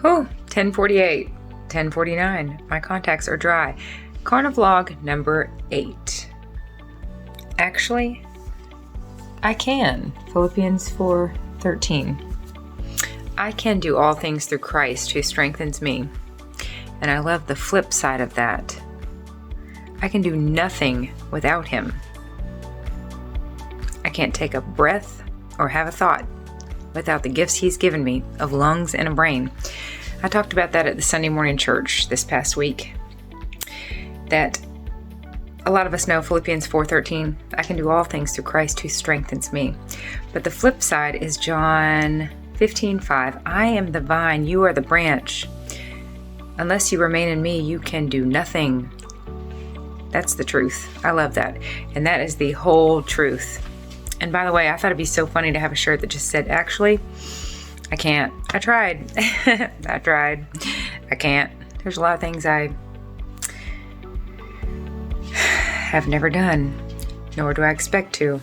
Oh, 10:48, 10:49. My contacts are dry. CarniVLOG number 8. Actually, I can. Philippians 4:13. I can do all things through Christ who strengthens me. And I love the flip side of that. I can do nothing without him. I can't take a breath or have a thought without the gifts he's given me of lungs and a brain. I talked about that at the Sunday morning church this past week. That a lot of us know Philippians 4:13. I can do all things through Christ who strengthens me. But the flip side is John 15:5. I am the vine, you are the branch. Unless you remain in me, you can do nothing. That's the truth. I love that. And that is the whole truth. And by the way, I thought it'd be so funny to have a shirt that just said, actually, I can't. I tried. I tried. I can't. There's a lot of things I have never done, nor do I expect to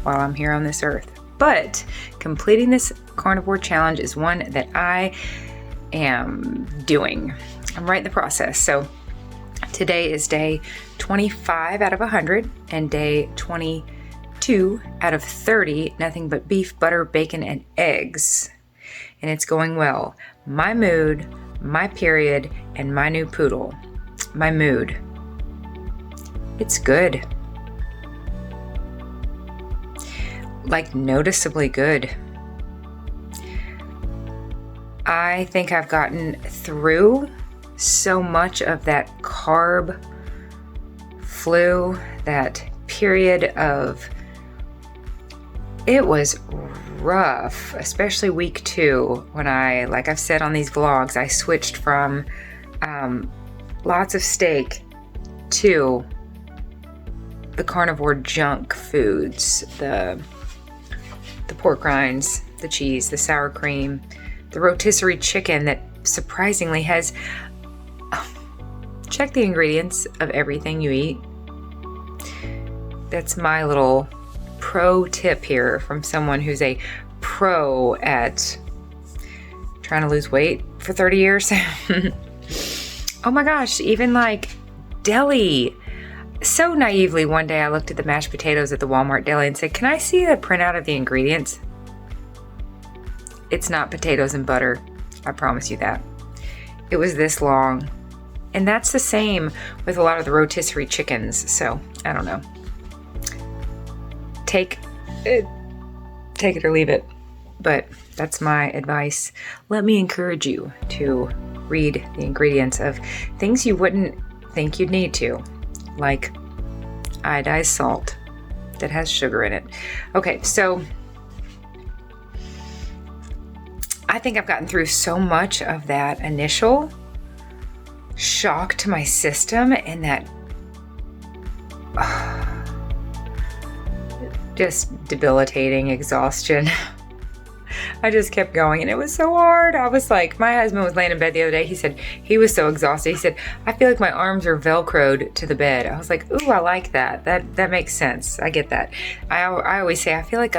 while I'm here on this earth. But completing this carnivore challenge is one that I am doing. I'm right in the process. So today is day 25 out of 100 and day 22 out of 30, nothing but beef, butter, bacon, and eggs. And it's going well. My mood, my period, and my new poodle. My mood. It's good. Like noticeably good. I think I've gotten through so much of that carb flu, that period of, it was rough, especially week 2 when I, like I've said on these vlogs, I switched from lots of steak to the carnivore junk foods, the pork rinds, the cheese, the sour cream, the rotisserie chicken that surprisingly has, check the ingredients of everything you eat. That's my little pro tip here from someone who's a pro at trying to lose weight for 30 years. Oh my gosh, even like deli. So naively, one day I looked at the mashed potatoes at the Walmart deli and said, can I see the printout of the ingredients? It's not potatoes and butter. I promise you that. It was this long. And that's the same with a lot of the rotisserie chickens. So I don't know. Take it or leave it. But that's my advice. Let me encourage you to read the ingredients of things you wouldn't think you'd need to, like iodized salt that has sugar in it. Okay, so I think I've gotten through so much of that initial shock to my system and that just debilitating exhaustion. I just kept going and it was so hard. I was like, my husband was laying in bed the other day. He said he was so exhausted. He said, I feel like my arms are Velcroed to the bed. I was like, ooh, I like that. That makes sense. I get that. I always say, I feel like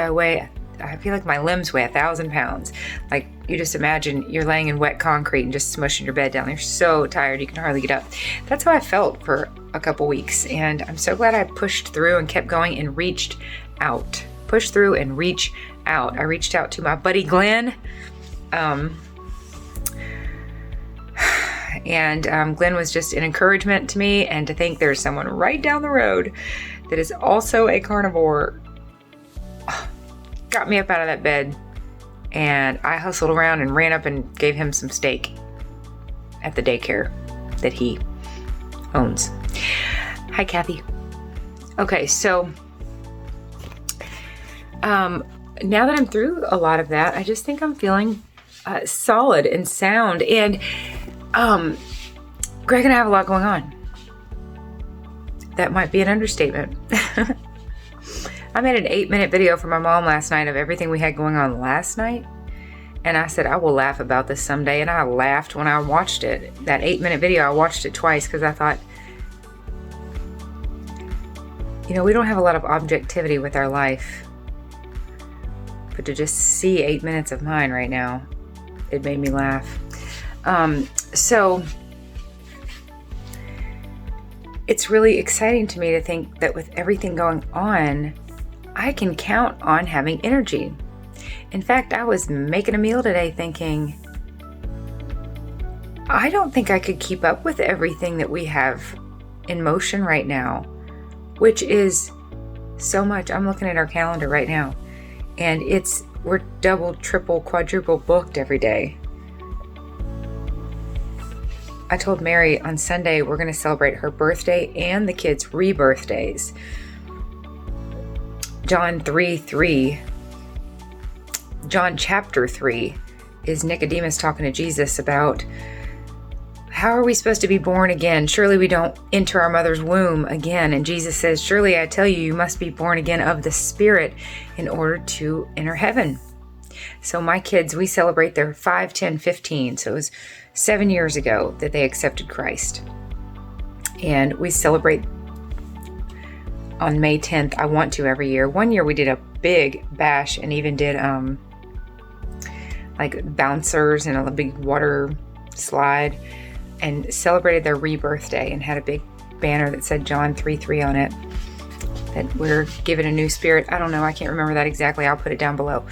my limbs weigh 1,000 pounds. Like you just imagine you're laying in wet concrete and just smushing your bed down. You're so tired you can hardly get up. That's how I felt for a couple weeks. And I'm so glad I pushed through and kept going and reached out. Push through and reach out. I reached out to my buddy Glenn. Glenn was just an encouragement to me, and to think there's someone right down the road that is also a carnivore got me up out of that bed, and I hustled around and ran up and gave him some steak at the daycare that he owns. Hi, Kathy. Okay, so now that I'm through a lot of that, I just think I'm feeling solid and sound, and Greg and I have a lot going on. That might be an understatement. I made an 8-minute video for my mom last night of everything we had going on last night. And I said, I will laugh about this someday. And I laughed when I watched it. That 8-minute video, I watched it twice because I thought, you know, we don't have a lot of objectivity with our life. But to just see 8 minutes of mine right now, it made me laugh. So it's really exciting to me to think that with everything going on, I can count on having energy. In fact, I was making a meal today thinking, I don't think I could keep up with everything that we have in motion right now, which is so much. I'm looking at our calendar right now, and we're double, triple, quadruple booked every day. I told Mary on Sunday we're going to celebrate her birthday and the kids' rebirthdays. John chapter 3 is Nicodemus talking to Jesus about, how are we supposed to be born again? Surely we don't enter our mother's womb again. And Jesus says, surely I tell you, you must be born again of the Spirit in order to enter heaven. So my kids, we celebrate their 5, 10, 15. So it was 7 years ago that they accepted Christ. And we celebrate on May 10th. I want to every year. One year we did a big bash and even did like bouncers and a big water slide, and celebrated their rebirth day and had a big banner that said John 3:3 on it, that we're given a new spirit. I don't know. I can't remember that exactly. I'll put it down below.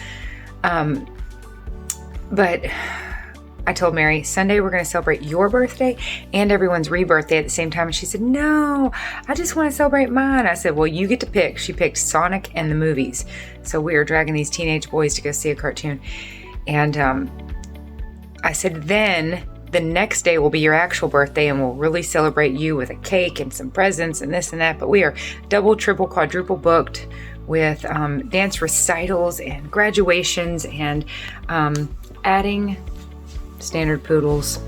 But I told Mary, Sunday we're going to celebrate your birthday and everyone's rebirthday at the same time. And she said, no, I just want to celebrate mine. I said, well, you get to pick. She picked Sonic and the movies. So we are dragging these teenage boys to go see a cartoon. And I said, then the next day will be your actual birthday, and we'll really celebrate you with a cake and some presents and this and that. But we are double, triple, quadruple booked with dance recitals and graduations and adding standard poodles.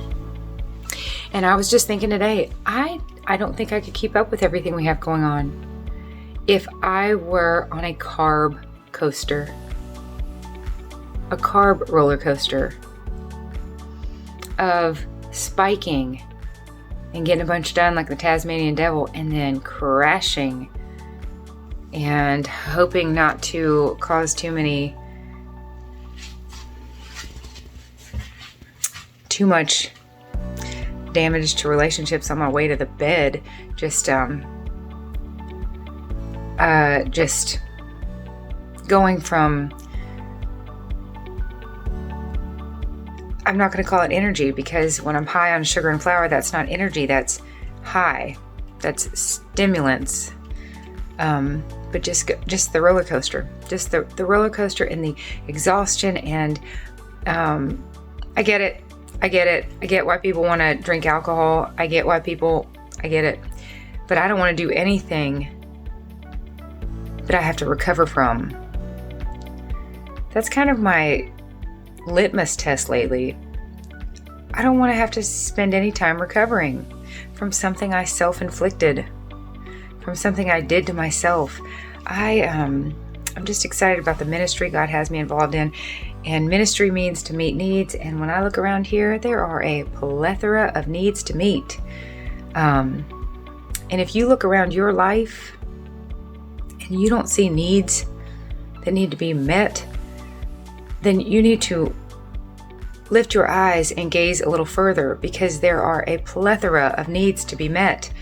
And I was just thinking today, I don't think I could keep up with everything we have going on. If I were on a carb coaster, a carb roller coaster of spiking and getting a bunch done like the Tasmanian devil, and then crashing and hoping not to cause too much damage to relationships on my way to the bed, just going from, I'm not going to call it energy, because when I'm high on sugar and flour, that's not energy, that's high, that's stimulants. But just the roller coaster, just the roller coaster and the exhaustion. And I get it. I get why people want to drink alcohol. I get it. But I don't want to do anything that I have to recover from. That's kind of my litmus test lately. I don't want to have to spend any time recovering from something I self-inflicted, from something I did to myself. I'm just excited about the ministry God has me involved in, and ministry means to meet needs. And when I look around here, there are a plethora of needs to meet. And if you look around your life and you don't see needs that need to be met, then you need to lift your eyes and gaze a little further, because there are a plethora of needs to be met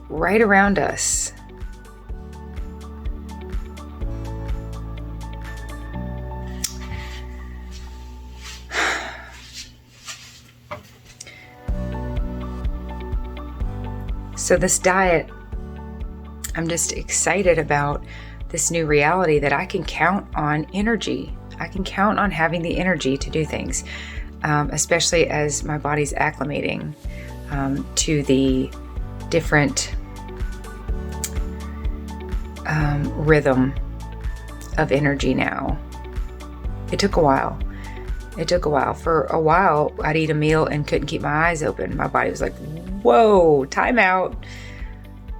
right around us. So this diet, I'm just excited about this new reality that I can count on energy. I can count on having the energy to do things, especially as my body's acclimating to the different rhythm of energy now. It took a while. For a while, I'd eat a meal and couldn't keep my eyes open. My body was like, whoa, time out.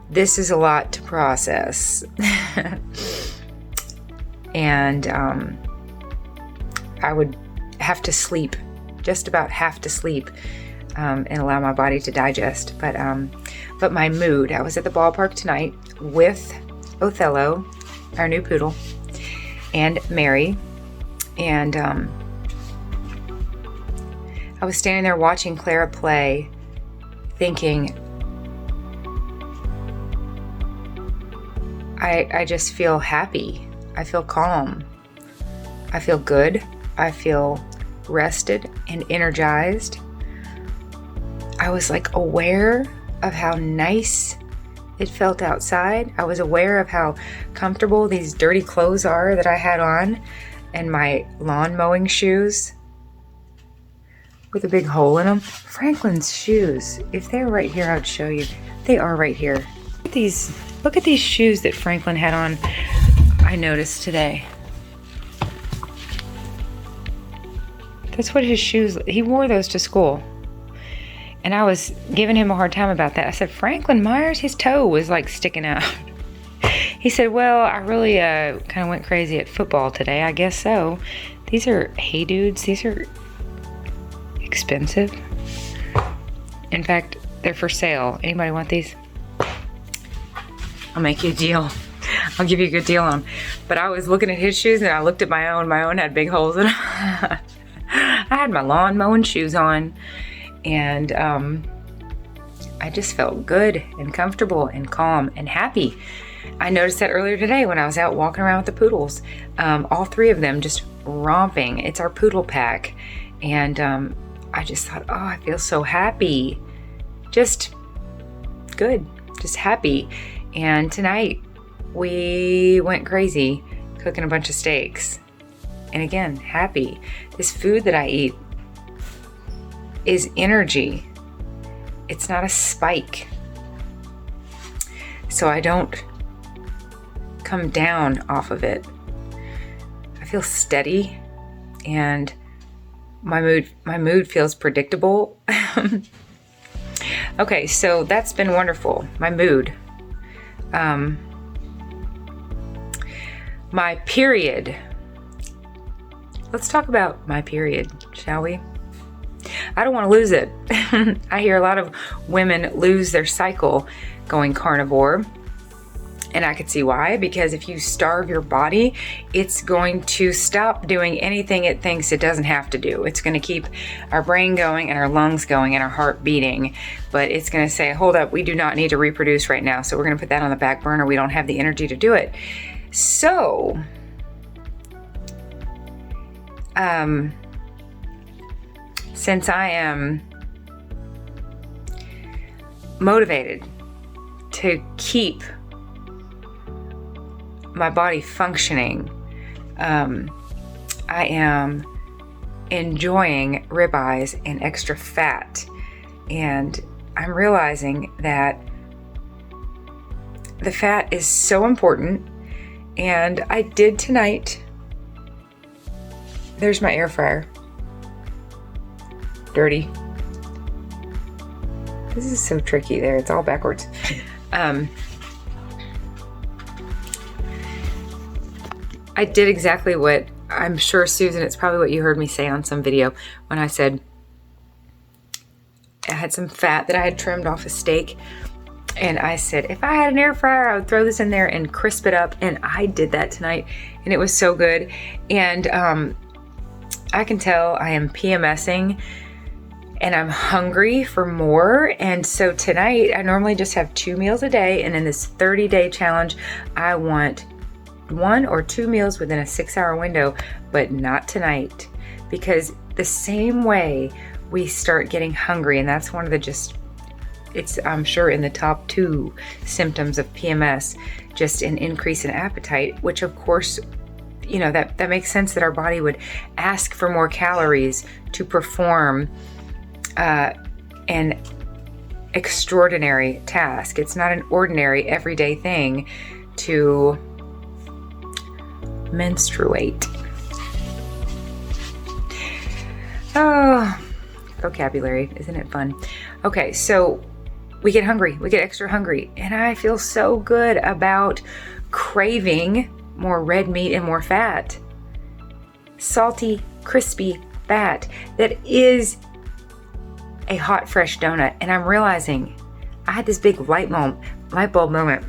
This is a lot to process. And I would have to sleep, just about have to sleep, and allow my body to digest. But my mood, I was at the ballpark tonight with Othello, our new poodle, and Mary, and I I was standing there watching Clara play, thinking, I just feel happy. I feel calm. I feel good. I feel rested and energized. I was like aware of how nice it felt outside. I was aware of how comfortable these dirty clothes are that I had on, and my lawn mowing shoes with a big hole in them. Franklin's shoes, if they're right here, I'd show you. They are right here. Look at these shoes that Franklin had on, I noticed today. That's what his shoes, he wore those to school. And I was giving him a hard time about that. I said, Franklin Myers, his toe was like sticking out. He said, well, I really kind of went crazy at football today. I guess so. These are Hey Dudes. These are expensive. In fact, they're for sale. Anybody want these? I'll make you a deal. I'll give you a good deal on them. But I was looking at his shoes and I looked at my own. My own had big holes in them. I had my lawn mowing shoes on, and I just felt good and comfortable and calm and happy. I noticed that earlier today when I was out walking around with the poodles. All three of them just romping. It's our poodle pack. And I just thought, oh, I feel so happy. Just good, just happy. And tonight we went crazy cooking a bunch of steaks. And again, happy. This food that I eat is energy. It's not a spike. So I don't come down off of it. I feel steady, and my mood feels predictable. Okay, so that's been wonderful. My mood. My period. Let's talk about my period, shall we? I don't want to lose it. I hear a lot of women lose their cycle going carnivore. And I could see why, because if you starve your body, it's going to stop doing anything it thinks it doesn't have to do. It's going to keep our brain going and our lungs going and our heart beating. But it's going to say, hold up, we do not need to reproduce right now. So we're going to put that on the back burner. We don't have the energy to do it. So, since I am motivated to keep my body functioning, I am enjoying ribeyes and extra fat, and I'm realizing that the fat is so important. And I did tonight. There's my air fryer. Dirty. This is so tricky there. It's all backwards. I did exactly what I'm sure, Susan, it's probably what you heard me say on some video when I said I had some fat that I had trimmed off a steak. And I said, if I had an air fryer, I would throw this in there and crisp it up. And I did that tonight, and it was so good. And I can tell I am PMSing, and I'm hungry for more. And so tonight, I normally just have 2 meals a day. And in this 30-day challenge, I want 1 or 2 meals within a 6-hour window, but not tonight. Because the same way we start getting hungry, and that's one of the it's, I'm sure, in the top 2 symptoms of PMS, just an increase in appetite, which of course, you know, that makes sense that our body would ask for more calories to perform an extraordinary task. It's not an ordinary, everyday thing to menstruate. Oh, vocabulary, isn't it fun? Okay, so we get hungry, we get extra hungry, and I feel so good about craving more red meat and more fat. Salty, crispy fat that is a hot, fresh donut. And I'm realizing I had this big light bulb moment.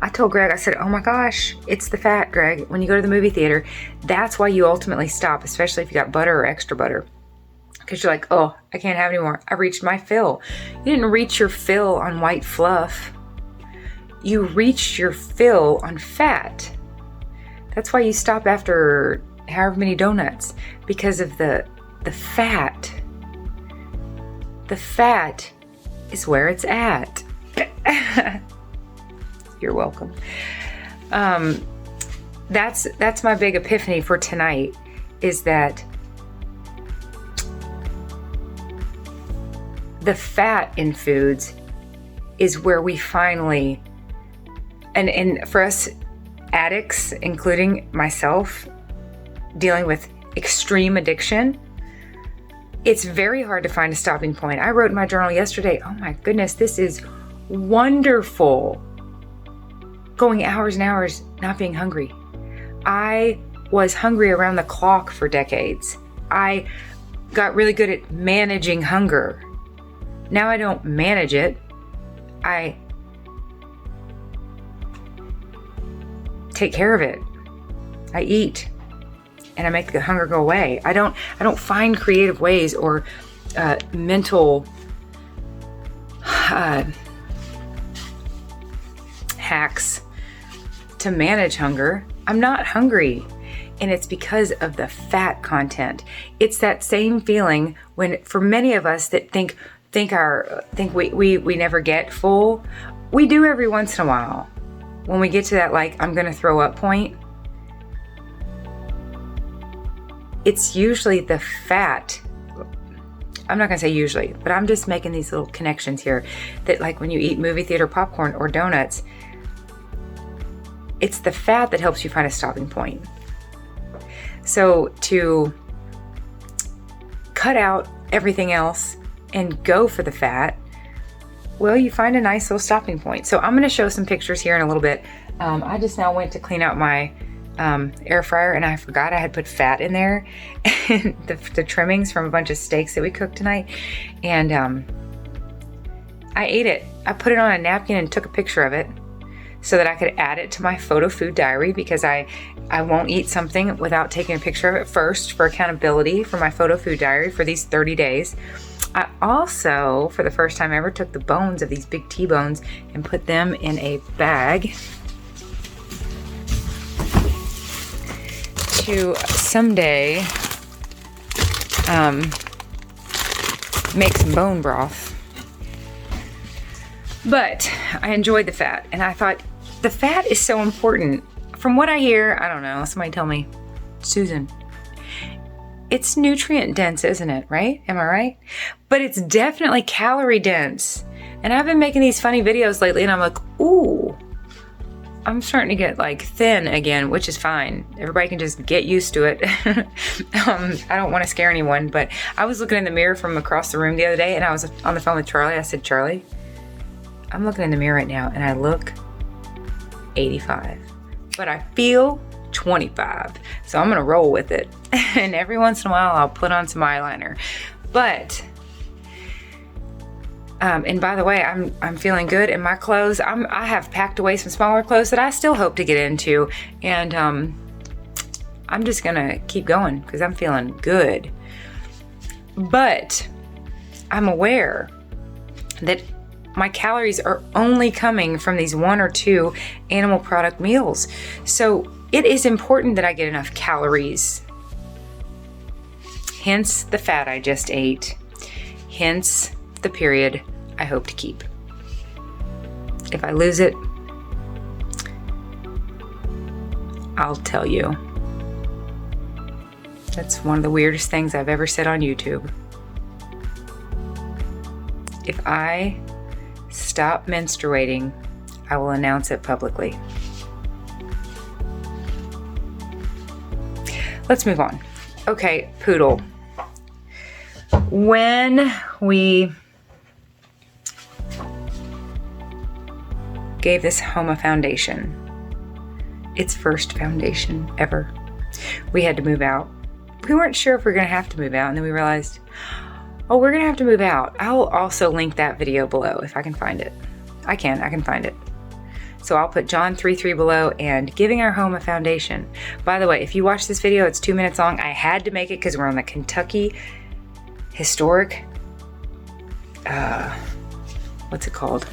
I told Greg, I said, oh my gosh, it's the fat, Greg. When you go to the movie theater, that's why you ultimately stop, especially if you got butter or extra butter. because you're like, oh, I can't have any more. I reached my fill. You didn't reach your fill on white fluff. You reached your fill on fat. That's why you stop after however many donuts, because of the fat. The fat is where it's at. You're welcome. That's my big epiphany for tonight, is that the fat in foods is where we finally, and for us addicts, including myself, dealing with extreme addiction, it's very hard to find a stopping point. I wrote in my journal yesterday, oh my goodness, this is wonderful. Going hours and hours not being hungry. I was hungry around the clock for decades. I got really good at managing hunger. Now I don't manage it. I take care of it. I eat and I make the hunger go away. I don't find creative ways or mental hacks to manage hunger. I'm not hungry. And it's because of the fat content. It's that same feeling when, for many of us that think we never get full, we do every once in a while. When we get to that, like, I'm gonna throw up point, it's usually the fat. I'm not gonna say usually, but I'm just making these little connections here, that like when you eat movie theater popcorn or donuts, it's the fat that helps you find a stopping point. So to cut out everything else and go for the fat, well, you find a nice little stopping point. So I'm gonna show some pictures here in a little bit. I just now went to clean out my air fryer and I forgot I had put fat in there, and the trimmings from a bunch of steaks that we cooked tonight. And I ate it. I put it on a napkin and took a picture of it so that I could add it to my photo food diary, because I won't eat something without taking a picture of it first for accountability for my photo food diary for these 30 days. I also, for the first time ever, took the bones of these big T-bones and put them in a bag to someday make some bone broth. But I enjoyed the fat, and I thought the fat is so important. From what I hear, I don't know, somebody tell me, Susan, it's nutrient dense, isn't it, right? Am I right? But it's definitely calorie dense. And I've been making these funny videos lately, and I'm like, ooh, I'm starting to get like thin again, which is fine. Everybody can just get used to it. I don't want to scare anyone, but I was looking in the mirror from across the room the other day, and I was on the phone with Charlie. I said, Charlie, I'm looking in the mirror right now, and I look 85, but I feel 25. So I'm gonna roll with it. And every once in a while, I'll put on some eyeliner. But and by the way, I'm feeling good in my clothes. I have packed away some smaller clothes that I still hope to get into, and I'm just gonna keep going because I'm feeling good. But I'm aware that my calories are only coming from these 1 or 2 animal product meals. So it is important that I get enough calories. Hence the fat I just ate. Hence the period I hope to keep. If I lose it, I'll tell you. That's one of the weirdest things I've ever said on YouTube. If I stop menstruating, I will announce it publicly. Let's move on. Okay, Poodle. When we gave this home a foundation, its first foundation ever, we had to move out. We weren't sure if we were going to have to move out, and then we realized, oh, we're going to have to move out. I'll also link that video below if I can find it. I can find it. So I'll put John 3:3 below and giving our home a foundation. By the way, if you watch this video, it's 2 minutes long. I had to make it because we're on the Kentucky historic, what's it called?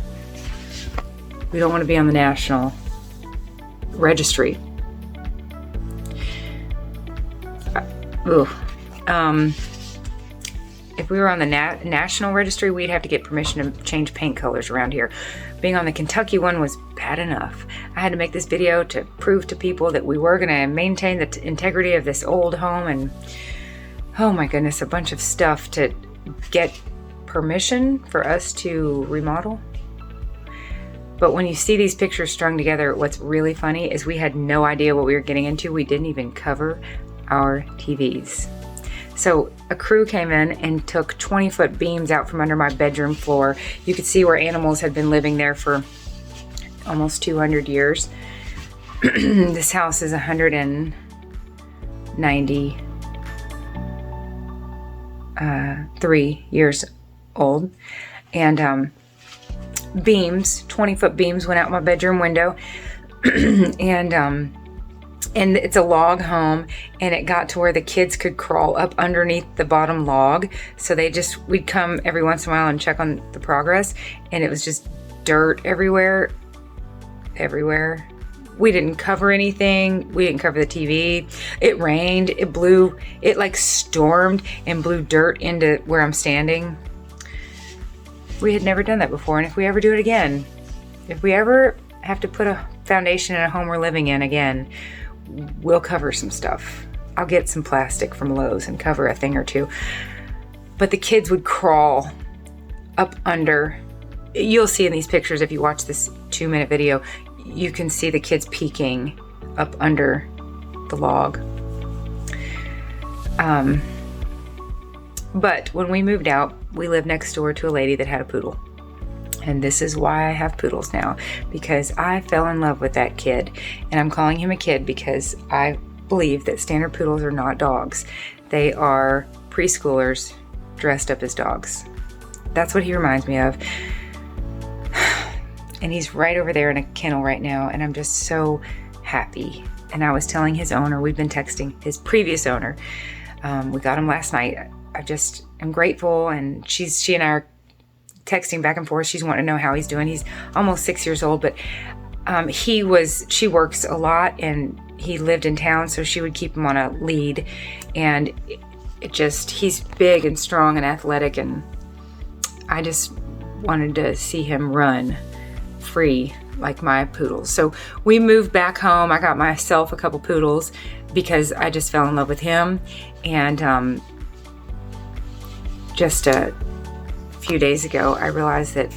We don't want to be on the National Registry. If we were on the National Registry, we'd have to get permission to change paint colors around here. Being on the Kentucky one was bad enough. I had to make this video to prove to people that we were going to maintain the integrity of this old home, and oh my goodness, a bunch of stuff to get permission for us to remodel. But when you see these pictures strung together, what's really funny is we had no idea what we were getting into. We didn't even cover our TVs. So a crew came in and took 20-foot beams out from under my bedroom floor. You could see where animals had been living there for almost 200 years. This house is 193 years old. And beams, 20-foot beams went out my bedroom window. And it's a log home, and it got to where the kids could crawl up underneath the bottom log. So we'd come every once in a while and check on the progress, and it was just dirt everywhere. We didn't cover anything. We didn't cover the TV. It rained, it blew, it like stormed and blew dirt into where I'm standing. We had never done that before, and if we ever do it again, if we ever have to put a foundation in a home we're living in again, we'll cover some stuff. I'll get some plastic from Lowe's and cover a thing or two. But the kids would crawl up under. You'll see in these pictures, if you watch this 2-minute video, you can see the kids peeking up under the log. But when we moved out, we lived next door to a lady that had a poodle. And this is why I have poodles now, because I fell in love with that kid. And I'm calling him a kid because I believe that standard poodles are not dogs. They are preschoolers dressed up as dogs. That's what he reminds me of. And he's right over there in a kennel right now, and I'm just so happy. And I was telling his owner, we've been texting his previous owner. We got him last night. I just am grateful, and she and I are texting back and forth. She's wanting to know how he's doing. He's almost 6 years old, but she works a lot, and he lived in town, so she would keep him on a lead. And he's big and strong and athletic, and I just wanted to see him run free like my poodles. So we moved back home. I got myself a couple poodles because I just fell in love with him. And just a few days ago, I realized that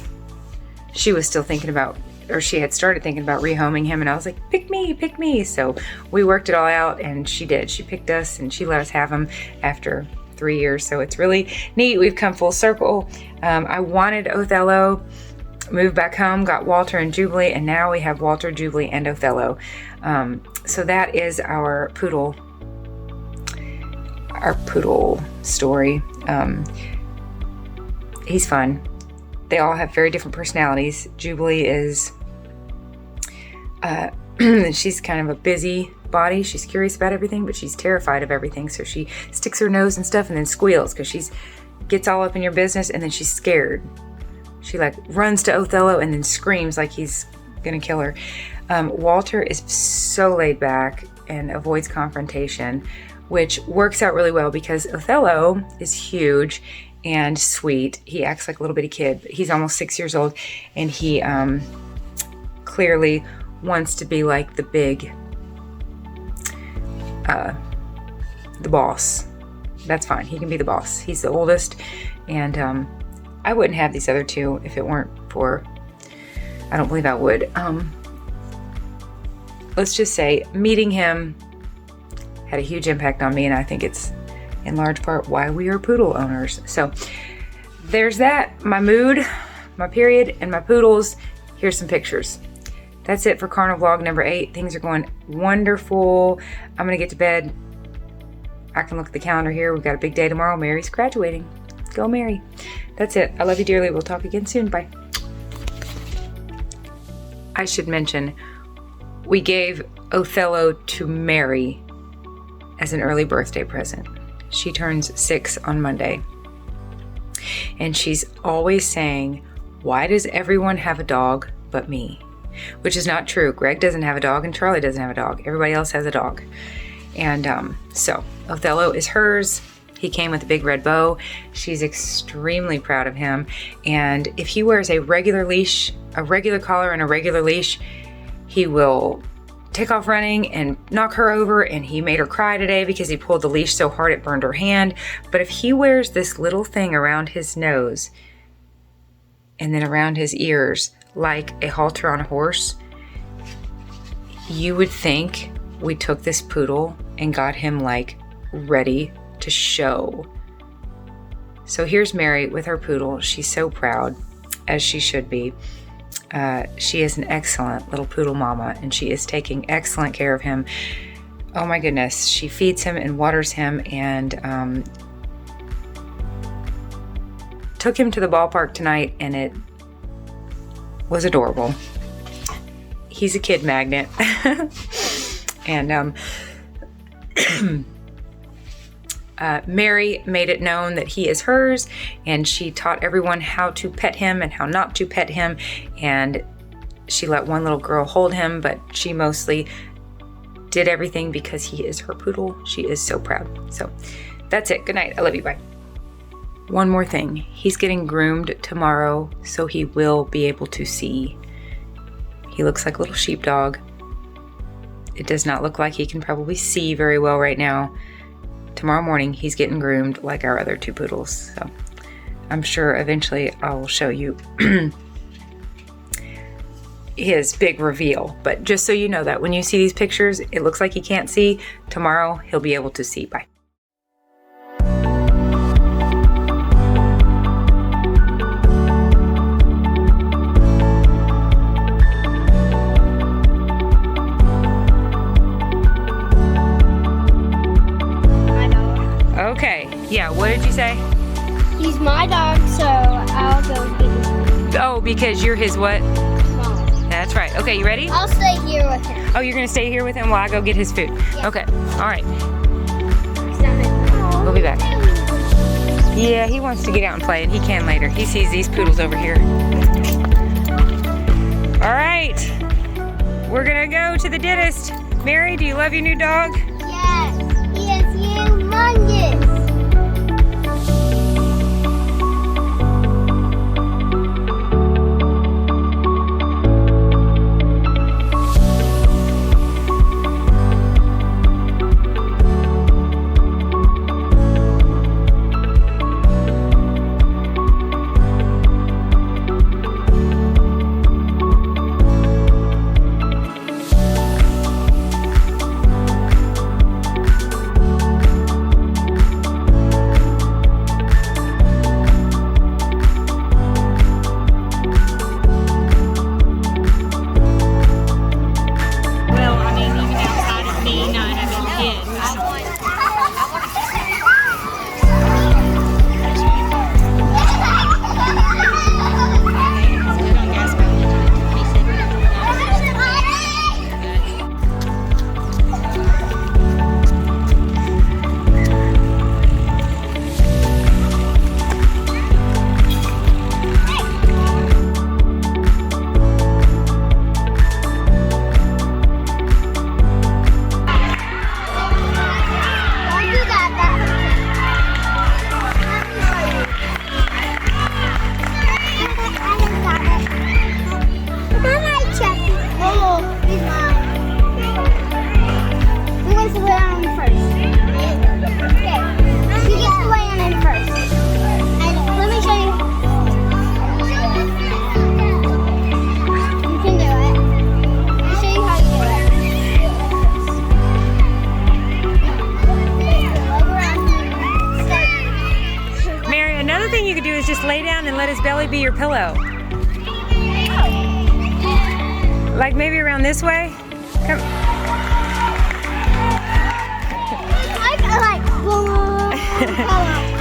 she was still thinking about, or she had started thinking about rehoming him, and I was like, pick me. So we worked it all out, and she did. She picked us, and she let us have him after 3 years. So it's really neat. We've come full circle. I wanted Othello, moved back home, got Walter and Jubilee, and now we have Walter, Jubilee, and Othello. So that is our poodle story. He's fun. They all have very different personalities. Jubilee is, she's kind of a busy body. She's curious about everything, but she's terrified of everything. So she sticks her nose and stuff and then squeals because she's gets all up in your business, and then she's scared. She like runs to Othello and then screams like he's gonna kill her. Walter is so laid back and avoids confrontation, which works out really well because Othello is huge and sweet. He acts like a little bitty kid. He's almost 6 years old, and he clearly wants to be like the boss. That's fine. He can be the boss. He's the oldest, and I wouldn't have these other two if it weren't for, I don't believe I would. Let's just say meeting him had a huge impact on me, and I think it's in large part why we are poodle owners. So there's that, my mood, my period, and my poodles. Here's some pictures. That's it for CarniVLOG number 8. Things are going wonderful. I'm gonna get to bed. I can look at the calendar here. We've got a big day tomorrow. Mary's graduating. Go Mary. That's it. I love you dearly. We'll talk again soon. Bye. I should mention, we gave Othello to Mary as an early birthday present. She turns 6 on Monday. And she's always saying, why does everyone have a dog but me? Which is not true. Greg doesn't have a dog and Charlie doesn't have a dog. Everybody else has a dog. And so Othello is hers. He came with a big red bow. She's extremely proud of him. And if he wears a regular leash, a regular collar and a regular leash, he will take off running and knock her over. And he made her cry today because he pulled the leash so hard it burned her hand. But if he wears this little thing around his nose and then around his ears like a halter on a horse, you would think we took this poodle and got him like ready to show. So here's Mary with her poodle. She's so proud, as she should be. She is an excellent little poodle mama, and she is taking excellent care of him. Oh my goodness, she feeds him and waters him, and took him to the ballpark tonight, and it was adorable. He's a kid magnet. And Mary made it known that he is hers, and she taught everyone how to pet him and how not to pet him, and she let one little girl hold him, but she mostly did everything because he is her poodle. She is so proud. So that's it. Good night. I love you. Bye. One more thing. He's getting groomed tomorrow, so he will be able to see. He looks like a little sheepdog. It does not look like he can probably see very well right now. Tomorrow morning, he's getting groomed like our other two poodles. So I'm sure eventually I'll show you his big reveal. But just so you know that when you see these pictures, it looks like he can't see. Tomorrow, he'll be able to see. Bye. Okay, yeah, what did you say? He's my dog, so I'll go get his food. Oh, because you're his what? Mom. That's right. Okay, you ready? I'll stay here with him. Oh, you're gonna stay here with him while I go get his food? Yeah. Okay, all right. Oh, We'll be back. Yeah, he wants to get out and play, and he can later. He sees these poodles over here. All right, we're gonna go to the dentist. Mary, do you love your new dog? Yes, he is humongous. Lay down and let his belly be your pillow. Like maybe around this way? Come.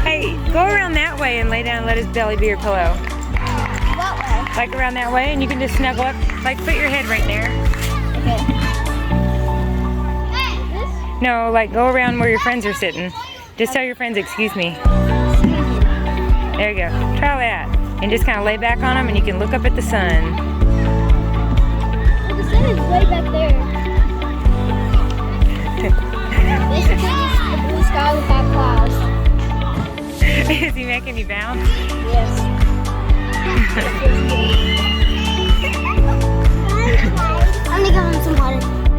Hey, go around that way and lay down and let his belly be your pillow. What way? Like around that way, and you can just snuggle up. Like put your head right there. Okay. No, like go around where your friends are sitting. Just tell your friends, excuse me. There you go. Try that. And just kind of lay back on them and you can look up at the sun. Well, the sun is way back there. Basically, it's the blue sky without clouds. Is he making you bounce? Yes. I'm gonna give him some water.